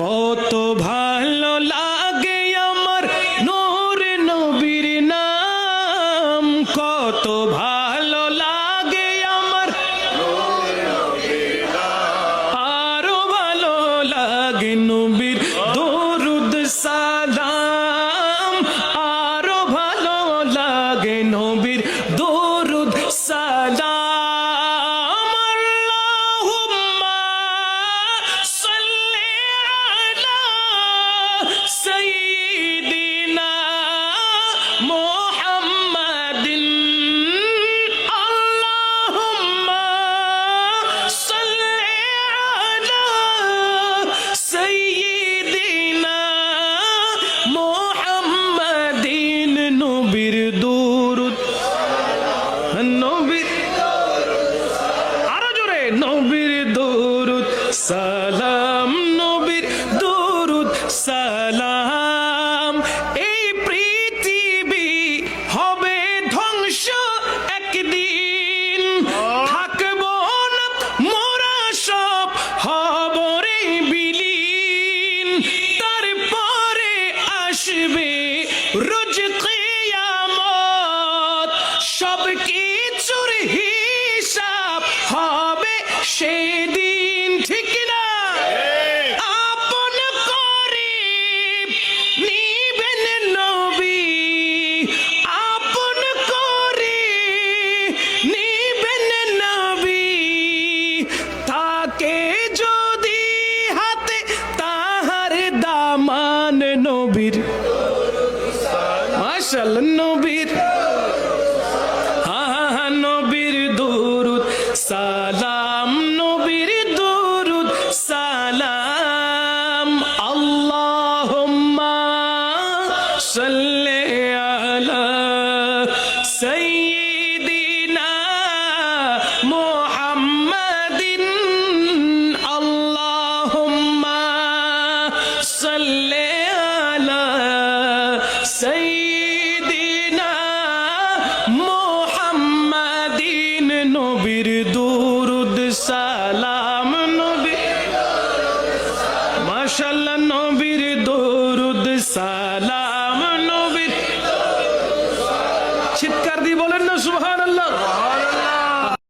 কত ভালো লাগে আমার নূর নবীর নাম, কত ভালো লাগে আমার আরো ভালো লাগে নবীর দরুদ সালাম, আরো ভালো লাগে নবীর দরুদ সালাম। سيدنا محمد اللهم صل على سيدنا محمد নবীর দরুদ নবীর আরো জোরে নবীর দরুদ সালাম, নবীর দরুদ সালাম। এই পৃথিবী হবে ধ্বংস একদিন, থাকবো না মোরা সব হব রে বিলীন, তারপরে আসবে রোজ কিয়ামত, সব কিছুর হিসাব হবে সেদিন, ঠিক না? আপন করে নিবেন নবী, আপন করে নিবেন নবী, তাকে যদি হাতে তাহার দামান নবীর মাশাআল্লাহ নবীর নবীর দরুদ সালাম, নবীর দরুদ সালাম। আল্লাহুম্মা সাল্লি আলা সাইয়্যিদিনা মুহাম্মাদিন, আল্লাহুম্মা সাল্লি আলা সাইয়্যিদিনা মুহাম্মাদিন নবীর